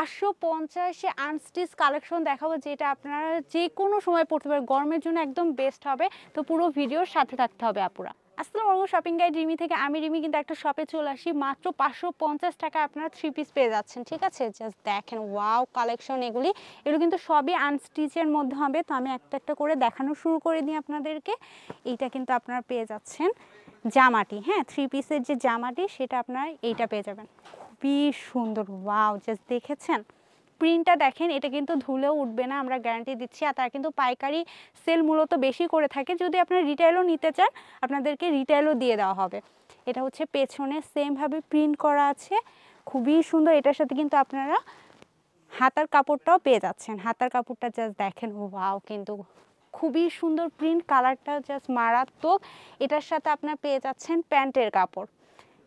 550 এ unstitch collection দেখাবো, যেটা আপনারা যে কোনো সময় পড়তে পারেন, গরমের জন্য একদম বেস্ট হবে। তো পুরো ভিডিওর সাথে থাকতে হবে আপুরা। আসসালামু আলাইকুম, শপিং গাইড রিমি থেকে আমি রিমি কিন্তু একটা শপে চলে আসি। মাত্র 550 টাকা আপনারা 3 পিস পেয়ে যাচ্ছেন, ঠিক আছে? জাস্ট দেখেন, ওয়াও কালেকশন এগুলো কিন্তু সবই আনস্টিচের মধ্যে হবে। তো আমি একটা একটা করে দেখানো শুরু করে দিই আপনাদেরকে। এইটা কিন্তু আপনারা পেয়ে যাচ্ছেন জামাটি, হ্যাঁ 3 পিসের যে জামাটি সেটা আপনারা এইটা পেয়ে যাবেন। খুবই সুন্দর, ওয়াও জাস্ট দেখেছেন প্রিন্টটা দেখেন, এটা কিন্তু ধুলেও উঠবে না, আমরা গ্যারান্টি দিচ্ছি। আর তারা কিন্তু পাইকারি সেল মূলত বেশি করে থাকে, যদি আপনারা রিটেলও নিতে চান আপনাদেরকে রিটেলও দিয়ে দেওয়া হবে। এটা হচ্ছে পেছনে সেমভাবে প্রিন্ট করা আছে, খুবই সুন্দর। এটার সাথে কিন্তু আপনারা হাতার কাপড়টাও পেয়ে যাচ্ছেন। হাতার কাপড়টা জাস্ট দেখেন, ওয়াও কিন্তু খুবই সুন্দর প্রিন্ট, কালারটা জাস্ট মারাত্মক। এটার সাথে আপনারা পেয়ে যাচ্ছেন প্যান্টের কাপড়।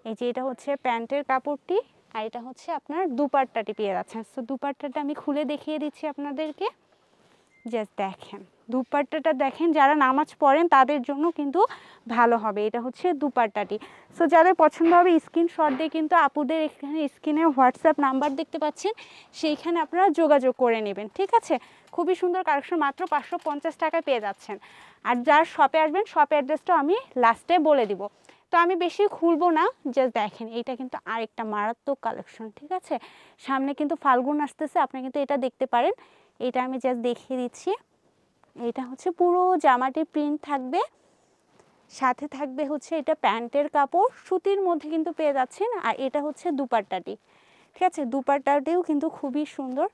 এই যে এটা হচ্ছে প্যান্টের কাপড়টি, আর এটা হচ্ছে আপনার দুপাট্টাটি পেয়ে যাচ্ছেন। সো দুপাট্টাটা আমি খুলে দেখিয়ে দিচ্ছি আপনাদেরকে। জাস্ট দেখেন দুপাট্টাটা দেখেন, যারা নামাজ পড়েন তাদের জন্য কিন্তু ভালো হবে। এটা হচ্ছে দুপাট্টাটি। সো যাদের পছন্দ হবে স্ক্রিনশট দিয়ে কিন্তু আপুদের এখানে স্ক্রিনে হোয়াটসঅ্যাপ নাম্বার দেখতে পাচ্ছেন, সেইখানে আপনারা যোগাযোগ করে নেবেন, ঠিক আছে? খুবই সুন্দর কালেকশন, মাত্র 550 টাকায় পেয়ে যাচ্ছেন। আর যার শপে আসবেন শপের অ্যাড্রেসটাও আমি লাস্টে বলে দিব। তো আমি বেশি খুলবো না, জাস্ট দেখেন এটা কিন্তু আরেকটা মারাত্মক কালেকশন, ঠিক আছে? সামনে কিন্তু ফাল্গুন আসতেছে, আপনি কিন্তু এটা দেখতে পারেন। এটা আমি জাস্ট দেখিয়ে দিচ্ছি। এটা হচ্ছে পুরো জামাটি প্রিন্ট থাকবে, সাথে থাকবে হচ্ছে এটা প্যান্টের কাপড়, সুতির মধ্যে কিন্তু পেয়ে যাচ্ছেন। আর এটা হচ্ছে দুপাট্টাটি, ঠিক আছে? দুপাট্টাটিও কিন্তু খুবই সুন্দর,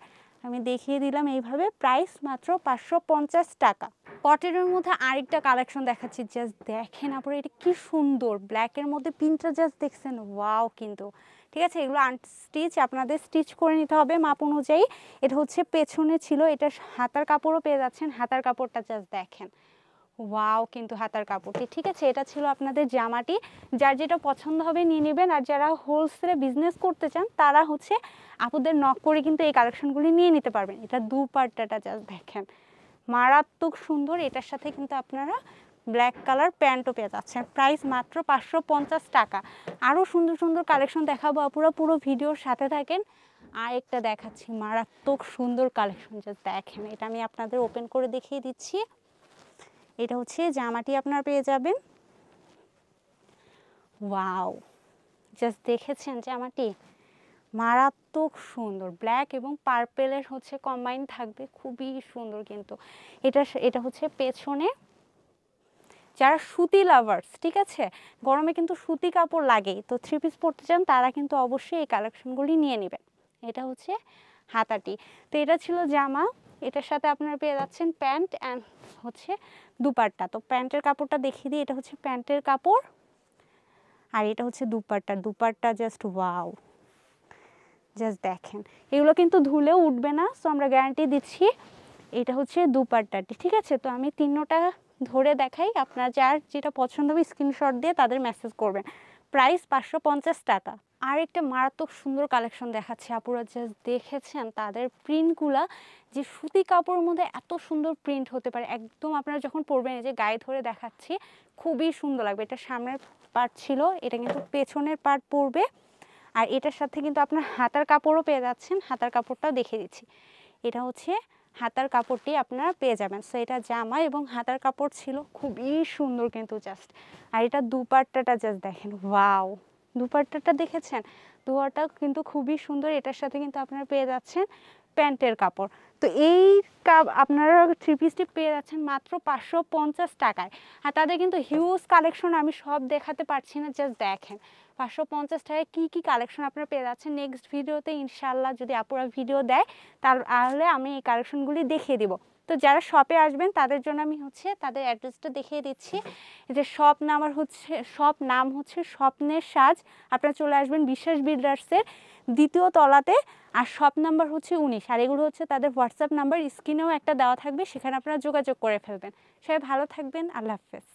আমি দেখিয়ে দিলাম এইভাবে। প্রাইস মাত্র 550 টাকা। কটনের মধ্যে আরেকটা কালেকশন দেখাচ্ছি, জাস্ট দেখেন আপনারা এটা কি সুন্দর, ব্ল্যাকের মধ্যে প্রিন্টটা জাস্ট দেখছেন, ওয়াও কিন্তু, ঠিক আছে? এগুলো আনস্টিচ, আপনাদের স্টিচ করে নিতে হবে মাপ অনুযায়ী। এটা হচ্ছে পেছনে ছিল, এটা হাতার কাপড়ও পেয়ে যাচ্ছেন। হাতার কাপড়টা জাস্ট দেখেন, ওয়াও কিন্তু হাতার কাপড়টি, ঠিক আছে? এটা ছিল আপনাদের জামাটি, যার যেটা পছন্দ হবে নিয়ে নেবেন। আর যারা হোলসেলে বিজনেস করতে চান তারা হচ্ছে আপুদের নক করে কিন্তু এই কালেকশনগুলি নিয়ে নিতে পারবেন। এটা দুপাট্টাটা জাস্ট দেখেন, মারাত্মক সুন্দর। এটার সাথে কিন্তু আপনারা ব্ল্যাক কালার প্যান্টও পেয়ে যাচ্ছেন। প্রাইস মাত্র 550 টাকা। আরও সুন্দর সুন্দর কালেকশন দেখাবো আপুরা, পুরো ভিডিওর সাথে থাকেন। আর একটা দেখাচ্ছি মারাত্মক সুন্দর কালেকশন, জাস্ট দেখেন এটা আমি আপনাদের ওপেন করে দেখিয়ে দিচ্ছি। এটা হচ্ছে জামাটি আপনারা পেয়ে যাবেন, ওয়াও জাস্ট দেখেছেন জামাটি মারাত্মক সুন্দর, ব্ল্যাক এবং পার্পেলের হচ্ছে কম্বাইন থাকবে, খুবই সুন্দর কিন্তু। এটা হচ্ছে পেছনে, যারা সুতি লাভার্স, ঠিক আছে, গরমে কিন্তু সুতি কাপড় লাগেই, তো 3 পিস পরতে চান তারা কিন্তু অবশ্যই এই কালেকশনগুলি নিয়ে নেবেন। এটা হচ্ছে হাতাটি। তো এটা ছিল জামা, এটার সাথে আপনারা পেয়ে যাচ্ছেন প্যান্ট অ্যান্ড হচ্ছে দুপাট্টা। তো প্যান্টের কাপড়টা দেখিয়ে দিই, এটা হচ্ছে প্যান্টের কাপড়, আর এটা হচ্ছে dupatta. Dupatta just wow, just দেখেন এগুলো কিন্তু ধুলেও উঠবে না, সো আমরা গ্যারান্টি দিচ্ছি। এটা হচ্ছে দুপাট্টাটি, ঠিক আছে? তো আমি তিনটা ধরে দেখাই, আপনার যার যেটা পছন্দ হবে স্ক্রিনশট দিয়ে তাদের মেসেজ করবেন। প্রাইস 550 টাকা। আর একটা মারাত্মক সুন্দর কালেকশন দেখাচ্ছি আপুরা, জাস্ট দেখেছেন তাদের প্রিন্টগুলা, যে সুতি কাপড়ের মধ্যে এত সুন্দর প্রিন্ট হতে পারে, একদম আপনারা যখন পরবেন, এই যে গায়ে ধরে দেখাচ্ছি, খুবই সুন্দর লাগবে। এটা সামনের পার্ট ছিল, এটা কিন্তু পেছনের পার্ট পরবে। আর এটার সাথে কিন্তু আপনার হাতার কাপড়ও পেয়ে যাচ্ছেন, হাতার কাপড়টাও দেখিয়ে দিচ্ছি। এটা হচ্ছে হাতার কাপড়টি আপনারা পেয়ে যাবেন। সো এটা জামা এবং হাতার কাপড় ছিল, খুবই সুন্দর কিন্তু জাস্ট। আর এটা দুপাট্টাটা জাস্ট দেখেন, ওয়াও দুপাট্টাটা দেখেছেন, দুপাট্টা কিন্তু খুবই সুন্দর। এটার সাথে কিন্তু আপনারা পেয়ে যাচ্ছেন প্যান্টের কাপড়। তো এই আপনারা 3 পিসটি পেয়ে যাচ্ছেন মাত্র 550 টাকায়। আর তাদের কিন্তু হিউজ কালেকশন, আমি সব দেখাতে পারছি না, জাস্ট দেখেন 550 টাকায় কী কী কালেকশন আপনারা পেয়ে যাচ্ছেন। নেক্সট ভিডিওতে ইনশাল্লাহ যদি আপুরা ভিডিও দেয় তাহলে আমি এই কালেকশনগুলি দেখিয়ে দিব। তো যারা শপে আসবেন তাদের জন্য আমি হচ্ছে তাদের অ্যাড্রেসটা দেখিয়ে দিচ্ছি। যে শপ নাম হচ্ছে স্বপ্নের সাজ। আপনারা চলে আসবেন বিশ্বাস বিল্ডার্সের 2য় তলাতে, আর শপ নাম্বার হচ্ছে 19। আর এগুলো হচ্ছে তাদের হোয়াটসঅ্যাপ নাম্বার, স্ক্রিনেও একটা দেওয়া থাকবে, সেখানে আপনারা যোগাযোগ করে ফেলবেন। সবাই ভালো থাকবেন, আল্লাহ হাফেজ।